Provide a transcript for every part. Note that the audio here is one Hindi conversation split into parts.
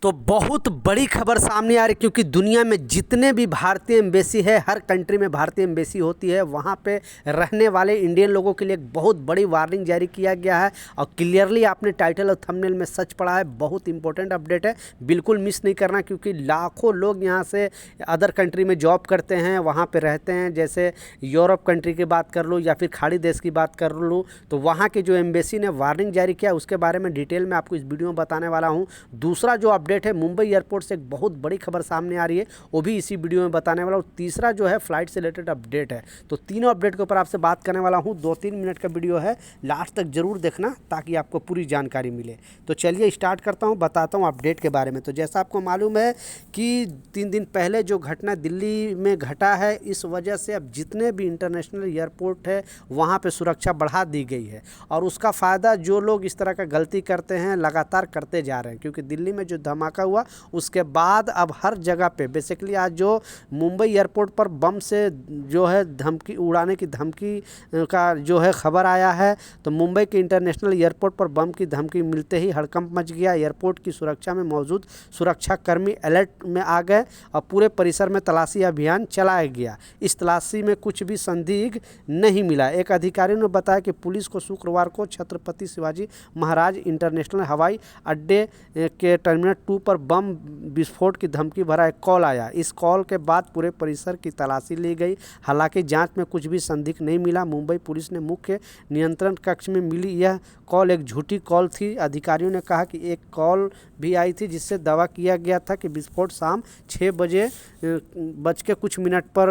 तो बहुत बड़ी खबर सामने आ रही, क्योंकि दुनिया में जितने भी भारतीय एम्बेसी है, हर कंट्री में भारतीय एम्बेसी होती है, वहाँ पे रहने वाले इंडियन लोगों के लिए एक बहुत बड़ी वार्निंग जारी किया गया है। और क्लियरली आपने टाइटल और थंबनेल में सच पढ़ा है, बहुत इंपॉर्टेंट अपडेट है, बिल्कुल मिस नहीं करना। क्योंकि लाखों लोग यहाँ से अदर कंट्री में जॉब करते हैं, वहाँ पर रहते हैं। जैसे यूरोप कंट्री की बात कर लूँ या फिर खाड़ी देश की बात कर लूँ, तो वहाँ के जो एम्बेसी ने वार्निंग जारी किया, उसके बारे में डिटेल में आपको इस वीडियो में बताने वाला हूँ। दूसरा जो अपडेट है, मुंबई एयरपोर्ट से एक बहुत बड़ी खबर सामने आ रही है, वो भी इसी वीडियो में बताने वाला हूँ। तीसरा जो है फ्लाइट से रिलेटेड अपडेट है। तो तीनों अपडेट के ऊपर आपसे बात करने वाला हूँ। 2-3 मिनट का वीडियो है, लास्ट तक जरूर देखना ताकि आपको पूरी जानकारी मिले। तो चलिए स्टार्ट करता हूँ, बताता हूँ अपडेट के बारे में। तो जैसा आपको मालूम है कि 3 दिन पहले जो घटना दिल्ली में घटा है, इस वजह से अब जितने भी इंटरनेशनल एयरपोर्ट है वहाँ पर सुरक्षा बढ़ा दी गई है। और उसका फ़ायदा जो लोग इस तरह का गलती करते हैं लगातार करते जा रहे हैं। क्योंकि दिल्ली में जो धमाका हुआ, उसके बाद अब हर जगह पे बेसिकली आज जो मुंबई एयरपोर्ट पर बम से जो है धमकी उड़ाने की धमकी का जो है खबर आया है। तो मुंबई के इंटरनेशनल एयरपोर्ट पर बम की धमकी मिलते ही हड़कंप मच गया। एयरपोर्ट की सुरक्षा में मौजूद सुरक्षाकर्मी अलर्ट में आ गए और पूरे परिसर में तलाशी अभियान चलाया गया। इस तलाशी में कुछ भी संदिग्ध नहीं मिला। एक अधिकारी ने बताया कि पुलिस को शुक्रवार को छत्रपति शिवाजी महाराज इंटरनेशनल हवाई अड्डे के टर्मिनल 2 पर बम विस्फोट की धमकी भरा एक कॉल आया। इस कॉल के बाद पूरे परिसर की तलाशी ली गई। हालांकि जांच में कुछ भी संदिग्ध नहीं मिला। मुंबई पुलिस ने मुख्य नियंत्रण कक्ष में मिली यह कॉल एक झूठी कॉल थी। अधिकारियों ने कहा कि एक कॉल भी आई थी जिससे दावा किया गया था कि विस्फोट शाम 6 बजे बज के कुछ मिनट पर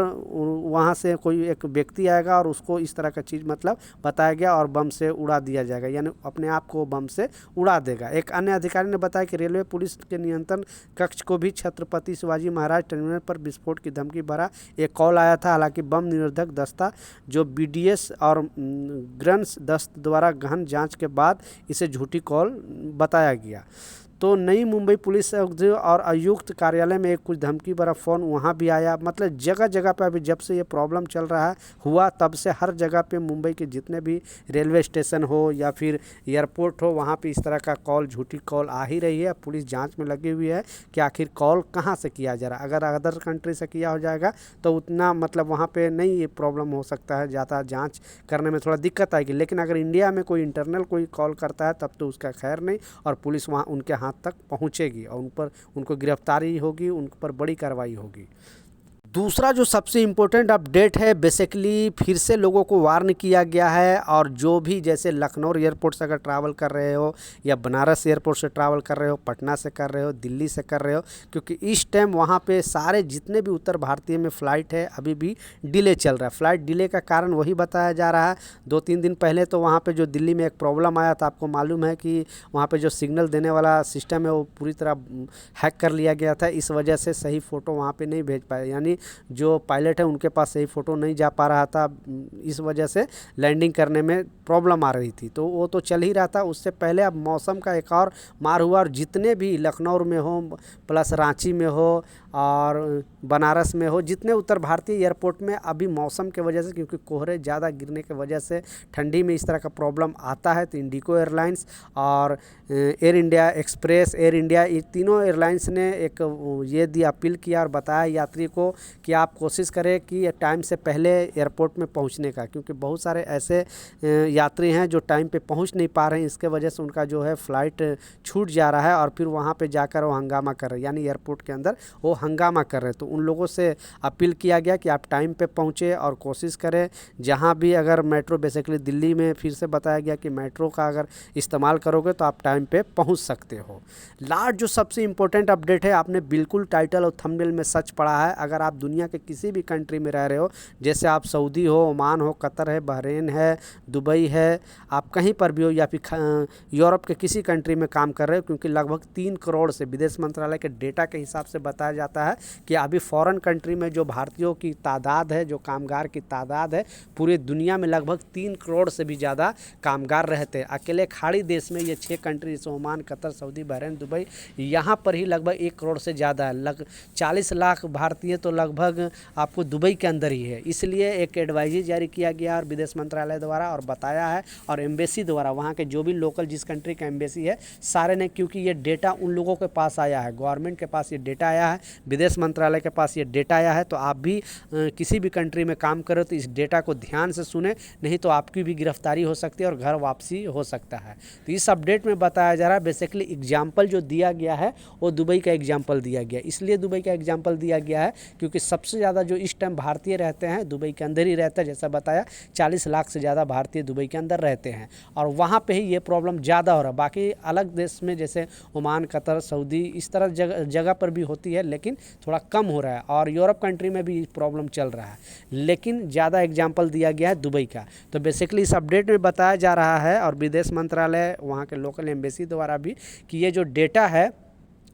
वहाँ से कोई एक व्यक्ति आएगा और उसको इस तरह का चीज़ मतलब बताया गया और बम से उड़ा दिया जाएगा, यानी अपने आप को बम से उड़ा देगा। एक अन्य अधिकारी ने बताया कि रेलवे पुलिस के नियंत्रण कक्ष को भी छत्रपति शिवाजी महाराज टर्मिनल पर विस्फोट की धमकी भरा एक कॉल आया था। हालांकि बम निरोधक दस्ता जो BDS और ग्रंस दस्त द्वारा गहन जांच के बाद इसे झूठी कॉल बताया गया। तो नई मुंबई पुलिस और आयुक्त कार्यालय में एक कुछ धमकी भरा फ़ोन वहाँ भी आया। मतलब जगह जगह पे अभी जब से ये प्रॉब्लम चल रहा है हुआ, तब से हर जगह पे मुंबई के जितने भी रेलवे स्टेशन हो या फिर एयरपोर्ट हो, वहाँ पे इस तरह का कॉल, झूठी कॉल आ ही रही है। पुलिस जांच में लगी हुई है कि आखिर कॉल कहाँ से किया जा रहा है। अगर अदर कंट्री से किया हो जाएगा तो उतना मतलब वहाँ पर नहीं ये प्रॉब्लम हो सकता है, ज़्यादा जाँच करने में थोड़ा दिक्कत आएगी। लेकिन अगर इंडिया में कोई इंटरनल कोई कॉल करता है तब तो उसका खैर नहीं, और पुलिस वहाँ उनके हाथ तक पहुंचेगी और उनको गिरफ्तारी होगी, उन पर बड़ी कार्रवाई होगी। दूसरा जो सबसे इम्पोर्टेंट अपडेट है, बेसिकली फिर से लोगों को वार्न किया गया है। और जो भी जैसे लखनऊ एयरपोर्ट से अगर ट्रैवल कर रहे हो या बनारस एयरपोर्ट से ट्रैवल कर रहे हो, पटना से कर रहे हो, दिल्ली से कर रहे हो, क्योंकि इस टाइम वहाँ पे सारे जितने भी उत्तर भारतीय में फ़्लाइट है अभी भी डिले चल रहा है। फ़्लाइट डिले का कारण वही बताया जा रहा है। 2-3 दिन पहले तो वहाँ पर जो दिल्ली में एक प्रॉब्लम आया था, आपको मालूम है कि वहाँ पर जो सिग्नल देने वाला सिस्टम है वो पूरी तरह हैक कर लिया गया था। इस वजह से सही फ़ोटो वहाँ पर नहीं भेज पाए, यानी जो पायलट है उनके पास सही फ़ोटो नहीं जा पा रहा था। इस वजह से लैंडिंग करने में प्रॉब्लम आ रही थी। तो वो तो चल ही रहा था। उससे पहले अब मौसम का एक और मार हुआ, और जितने भी लखनऊ में हो प्लस रांची में हो और बनारस में हो, जितने उत्तर भारतीय एयरपोर्ट में अभी मौसम के वजह से, क्योंकि कोहरे ज़्यादा गिरने की वजह से ठंडी में इस तरह का प्रॉब्लम आता है। तो इंडिगो एयरलाइंस और air India express, air India, ये तीनों एयरलाइंस ने एक ये दी अपील किया और बताया यात्री को कि आप कोशिश करें कि टाइम से पहले एयरपोर्ट में पहुंचने का, क्योंकि बहुत सारे ऐसे यात्री हैं जो टाइम पे पहुंच नहीं पा रहे हैं। इसके वजह से उनका जो है फ़्लाइट छूट जा रहा है और फिर वहां पे जाकर वो हंगामा कर रहे हैं, यानी एयरपोर्ट के अंदर वो हंगामा कर रहे हैं। तो उन लोगों से अपील किया गया कि आप टाइम पे पहुँचे और कोशिश करें जहाँ भी, अगर मेट्रो, बेसिकली दिल्ली में फिर से बताया गया कि मेट्रो का अगर इस्तेमाल करोगे तो आप टाइम पे पहुँच सकते हो। लास्ट जो सबसे इम्पोर्टेंट अपडेट है, आपने बिल्कुल टाइटल और थंबनेल में सच पढ़ा है। अगर आप दुनिया के किसी भी कंट्री में रह रहे हो, जैसे आप सऊदी हो, ओमान हो, कतर है, बहरीन है, दुबई है, आप कहीं पर भी हो, या फिर यूरोप के किसी कंट्री में काम कर रहे हो, क्योंकि लगभग 3 करोड़ से विदेश मंत्रालय के डेटा के हिसाब से बताया जाता है कि अभी फॉरेन कंट्री में जो भारतीयों की तादाद है, जो कामगार की तादाद है, पूरी दुनिया में लगभग 3 करोड़ से भी ज़्यादा कामगार रहते हैं। अकेले खाड़ी देश में ये 6 कंट्री जैसे Oman, Qatar, Saudi, Bahrain, Dubai, यहाँ पर ही लगभग 1 करोड़ से ज़्यादा है। 40 लाख भारतीय तो लगभग लगभग आपको दुबई के अंदर ही है। इसलिए एक एडवाइजरी जारी किया गया और विदेश मंत्रालय द्वारा और बताया है, और एम्बेसी द्वारा वहाँ के जो भी लोकल जिस कंट्री का एम्बेसी है सारे ने, क्योंकि ये डेटा उन लोगों के पास आया है, गवर्नमेंट के पास ये डेटा आया है, विदेश मंत्रालय के पास ये डेटा आया है, तो आप भी किसी भी कंट्री में काम करो तो इस डेटा को ध्यान से सुने, नहीं तो आपकी भी गिरफ्तारी हो सकती है और घर वापसी हो सकता है। तो इस अपडेट में बताया जा रहा है, बेसिकली एग्जाम्पल जो दिया गया है वो दुबई का एग्जाम्पल दिया गया। इसलिए दुबई का एग्जाम्पल दिया गया है क्योंकि सबसे ज़्यादा जो इस टाइम भारतीय रहते हैं दुबई के अंदर ही रहता है। जैसा बताया 40 लाख से ज़्यादा भारतीय दुबई के अंदर रहते हैं और वहाँ पे ही ये प्रॉब्लम ज़्यादा हो रहा है। बाकी अलग देश में जैसे ओमान, कतर, सऊदी, इस तरह जगह पर भी होती है, लेकिन थोड़ा कम हो रहा है, और यूरोप कंट्री में भी प्रॉब्लम चल रहा है, लेकिन ज़्यादा एग्जाम्पल दिया गया है दुबई का। तो बेसिकली इस अपडेट में बताया जा रहा है, और विदेश मंत्रालय वहाँ के लोकल एम्बेसी द्वारा भी, कि ये जो डेटा है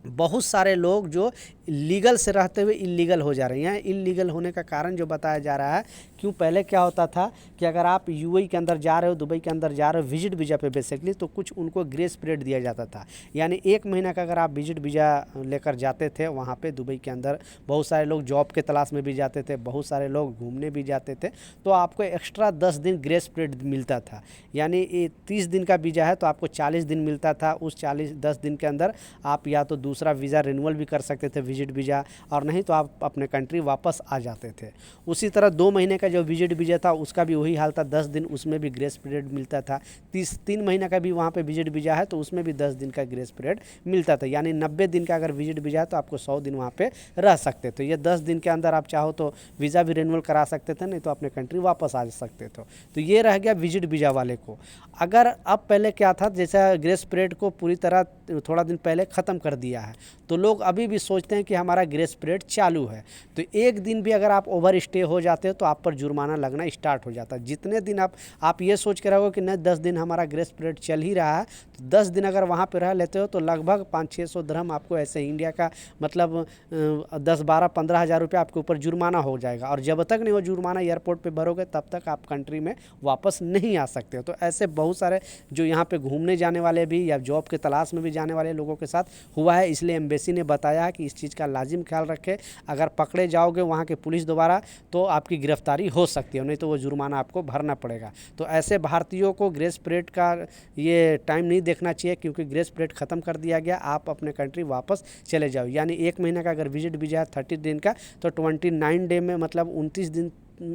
बहुत सारे लोग जो लीगल से रहते हुए इलीगल हो जा रहे हैं। इलीगल होने का कारण जो बताया जा रहा है, क्यों पहले क्या होता था कि अगर आप यूएई के अंदर जा रहे हो, दुबई के अंदर जा रहे हो विजिट वीज़ा पे बेसिकली, तो कुछ उनको ग्रेस पीरियड दिया जाता था, यानी 1 महीना का अगर आप विजिट वीज़ा लेकर जाते थे वहाँ पे दुबई के अंदर, बहुत सारे लोग जॉब के तलाश में भी जाते थे, बहुत सारे लोग घूमने भी जाते थे, तो आपको एक्स्ट्रा 10 दिन ग्रेस पीरियड मिलता था। यानी 30 दिन का वीज़ा है तो आपको 40 दिन मिलता था। उस 10 दिन के अंदर आप या तो दूसरा वीज़ा रिन्यूअल भी कर सकते थे, विजिट वीज़ा, और नहीं तो आप अपने कंट्री वापस आ जाते थे। उसी तरह 2 महीने का जो विजिट वीज़ा था उसका भी वही हाल था, 10 दिन उसमें भी ग्रेस पीरियड मिलता था। 3 महीने का भी वहाँ पे विजिट वीज़ा है तो उसमें भी 10 दिन का ग्रेस पीरियड मिलता था। यानी 90 दिन का अगर विजिट वीज़ा है तो आपको 100 दिन वहाँ पे रह सकते थे। ये 10 दिन के अंदर आप चाहो तो वीज़ा भी रिन्यूअल करा सकते थे, नहीं तो अपने कंट्री वापस आ सकते थे। तो ये रह गया विजिट वीज़ा वाले को। अगर अब पहले क्या था, जैसा ग्रेस पीरियड को पूरी तरह थोड़ा दिन पहले ख़त्म कर दिया है, तो लोग अभी भी सोचते हैं कि हमारा ग्रेस पीरियड चालू है, तो एक दिन भी अगर आप ओवर स्टे हो जाते हो तो आप पर जुर्माना लगना स्टार्ट हो जाता है। जितने दिन आप ये सोच के रहोगे कि नहीं 10 दिन हमारा ग्रेस पीरियड चल ही रहा है, तो 10 दिन अगर वहाँ पे रह लेते हो तो लगभग 500-600 दिरहम आपको ऐसे इंडिया का मतलब 10-12-15 हज़ार रुपये आपके ऊपर जुर्माना हो जाएगा। और जब तक नहीं वो जुर्माना एयरपोर्ट पे भरोगे तब तक आप कंट्री में वापस नहीं आ सकते हो। तो ऐसे बहुत सारे जो यहाँ पे घूमने जाने वाले भी या जॉब के तलाश में भी जाने वाले लोगों के साथ हुआ है, इसलिए एम्बेसी ने बताया है कि इस चीज़ का लाजिम ख्याल रखें। अगर पकड़े जाओगे वहाँ के पुलिस द्वारा तो आपकी गिरफ्तारी हो सकती है, नहीं तो वो जुर्माना आपको भरना पड़ेगा। तो ऐसे भारतीयों को ग्रेस पीरियड का ये टाइम नहीं देखना चाहिए, क्योंकि ग्रेस पीरियड ख़त्म कर दिया गया, आप अपने कंट्री वापस चले जाओ। यानी 1 महीना का अगर विजिट वीज़ा है 30 दिन का, तो 29 डे में मतलब 29 दिन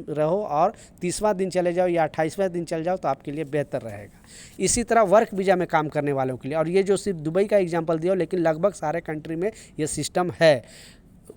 रहो और 30वां दिन चले जाओ या 28वां दिन चले जाओ तो आपके लिए बेहतर रहेगा। इसी तरह वर्क वीज़ा में काम करने वालों के लिए, और ये जो सिर्फ दुबई का एग्जांपल दिया, लेकिन लगभग सारे कंट्री में ये सिस्टम है।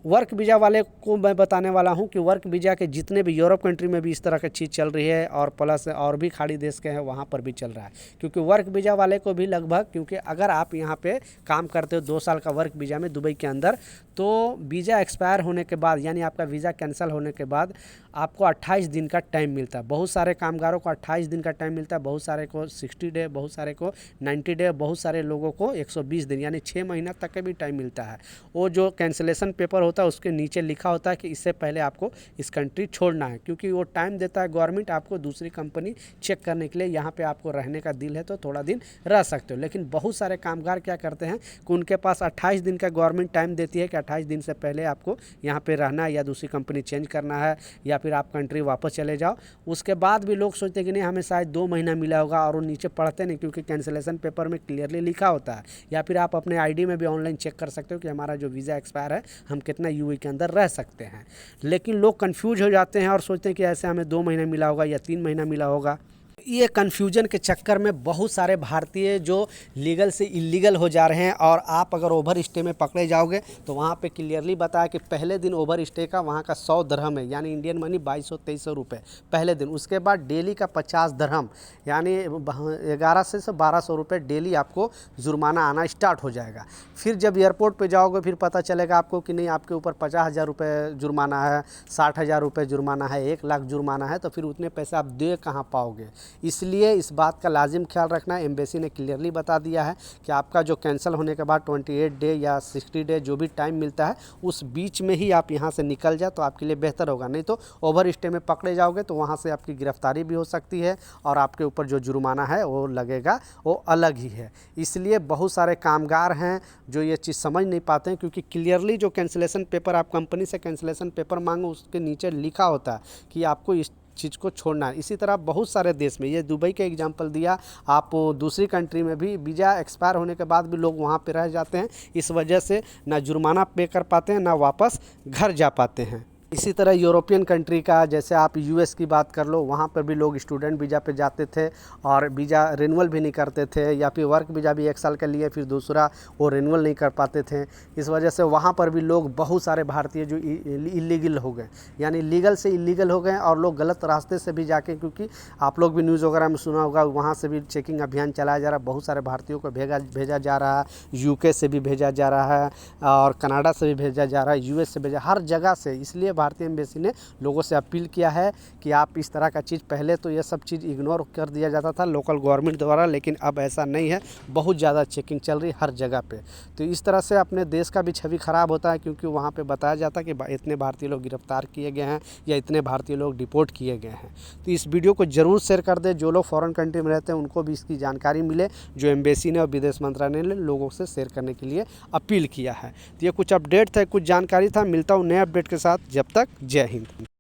वर्क वीज़ा वाले को मैं बताने वाला हूं कि वर्क वीज़ा के जितने भी यूरोप कंट्री में भी इस तरह की चीज़ चल रही है, और प्लस और भी खाड़ी देश के हैं वहां पर भी चल रहा है। क्योंकि वर्क वीज़ा वाले को भी लगभग, क्योंकि अगर आप यहां पे काम करते हो 2 साल का वर्क वीज़ा में दुबई के अंदर, तो वीज़ा एक्सपायर होने के बाद यानी आपका वीज़ा कैंसिल होने के बाद आपको 28 दिन का टाइम मिलता है। बहुत सारे कामगारों को 28 दिन का टाइम मिलता है, बहुत सारे को 60 डे, बहुत सारे को 90 डे, बहुत सारे लोगों को 120 दिन यानी 6 महीना तक का भी टाइम मिलता है। वो जो कैंसिलेशन पेपर होता है उसके नीचे लिखा होता है कि इससे पहले आपको इस कंट्री छोड़ना है, क्योंकि वो टाइम देता है गवर्नमेंट आपको दूसरी कंपनी चेक करने के लिए। यहाँ पे आपको रहने का दिल है तो थोड़ा दिन रह सकते हो, लेकिन बहुत सारे कामगार क्या करते हैं कि उनके पास 28 दिन का गवर्नमेंट टाइम देती है कि 28 दिन से पहले आपको यहाँ पे रहना है या दूसरी कंपनी चेंज करना है या फिर आप कंट्री वापस चले जाओ। उसके बाद भी लोग सोचते हैं कि नहीं हमें शायद 2 महीना मिला होगा, और वो नीचे पढ़ते नहीं, क्योंकि कैंसिलेशन पेपर में क्लियरली लिखा होता है। या फिर आप अपने आईडी में भी ऑनलाइन चेक कर सकते हो कि हमारा जो वीज़ा एक्सपायर है हम कितना यूएई के अंदर रह सकते हैं। लेकिन लोग कन्फ्यूज हो जाते हैं और सोचते हैं कि ऐसे हमें 2 महीना मिला होगा या 3 महीना मिला होगा। ये कन्फ्यूजन के चक्कर में बहुत सारे भारतीय जो लीगल से इलीगल हो जा रहे हैं, और आप अगर ओवर स्टे में पकड़े जाओगे तो वहाँ पे क्लियरली बताया कि पहले दिन ओवर स्टे का वहाँ का 100 दिरहम है, यानी इंडियन मनी 2200-2300 रुपये पहले दिन। उसके बाद डेली का 50 दिरहम यानी 1100 से 1200 रुपये डेली आपको जुर्माना आना स्टार्ट हो जाएगा। फिर जब एयरपोर्ट पर जाओगे फिर पता चलेगा आपको कि नहीं आपके ऊपर 50,000 रुपये जुर्माना है, 60,000 रुपये जुर्माना है, 1 लाख जुर्माना है, तो फिर उतने पैसे आप दे कहाँ पाओगे। इसलिए इस बात का लाजिम ख्याल रखना है। एम्बेसी ने क्लियरली बता दिया है कि आपका जो कैंसिल होने के बाद 28 डे या 60 डे जो भी टाइम मिलता है उस बीच में ही आप यहाँ से निकल जाए तो आपके लिए बेहतर होगा, नहीं तो ओवर स्टे में पकड़े जाओगे तो वहाँ से आपकी गिरफ्तारी भी हो सकती है और आपके ऊपर जो जुर्माना है वो लगेगा वो अलग ही है। इसलिए बहुत सारे कामगार हैं जो ये चीज़ समझ नहीं पाते हैं, क्योंकि क्लियरली जो कैंसिलेशन पेपर आप कंपनी से कैंसिलेशन पेपर मांगो उसके नीचे लिखा होता है कि आपको इस चीज़ को छोड़ना है। इसी तरह बहुत सारे देश में, ये दुबई का एग्जांपल दिया, आप दूसरी कंट्री में भी वीज़ा एक्सपायर होने के बाद भी लोग वहाँ पे रह जाते हैं। इस वजह से ना जुर्माना पे कर पाते हैं ना वापस घर जा पाते हैं। इसी तरह यूरोपियन कंट्री का, जैसे आप यूएस की बात कर लो, वहाँ पर भी लोग स्टूडेंट वीज़ा पे जाते थे और वीज़ा रिन्यूअल भी नहीं करते थे, या फिर वर्क वीज़ा भी 1 साल के लिए फिर दूसरा वो रिन्यूअल नहीं कर पाते थे। इस वजह से वहाँ पर भी लोग, बहुत सारे भारतीय जो इलीगल हो गए, यानी लीगल से इलीगल हो गए और लोग गलत रास्ते से भी जाके, क्योंकि आप लोग भी न्यूज़ वगैरह में सुना होगा, वहाँ से भी चेकिंग अभियान चलाया जा रहा है। बहुत सारे भारतीयों को भेजा जा रहा है, यूके से भी भेजा जा रहा है और कनाडा से भी भेजा जा रहा है, यूएस से भेजा, हर जगह से। इसलिए भारतीय एम्बेसी ने लोगों से अपील किया है कि आप इस तरह का चीज़, पहले तो ये सब चीज़ इग्नोर कर दिया जाता था लोकल गवर्नमेंट द्वारा, लेकिन अब ऐसा नहीं है, बहुत ज़्यादा चेकिंग चल रही हर जगह पे। तो इस तरह से अपने देश का भी छवि ख़राब होता है, क्योंकि वहाँ पे बताया जाता है कि इतने भारतीय लोग गिरफ्तार किए गए हैं या इतने भारतीय लोग डिपोर्ट किए गए हैं। तो इस वीडियो को ज़रूर शेयर कर दें, जो लोग फ़ॉरेन कंट्री में रहते हैं उनको भी इसकी जानकारी मिले, जो एम्बेसी ने और विदेश मंत्रालय ने लोगों से शेयर करने के लिए अपील किया है। तो ये कुछ अपडेट था, कुछ जानकारी था। मिलता हूँ नए अपडेट के साथ, जब तक जय हिंद।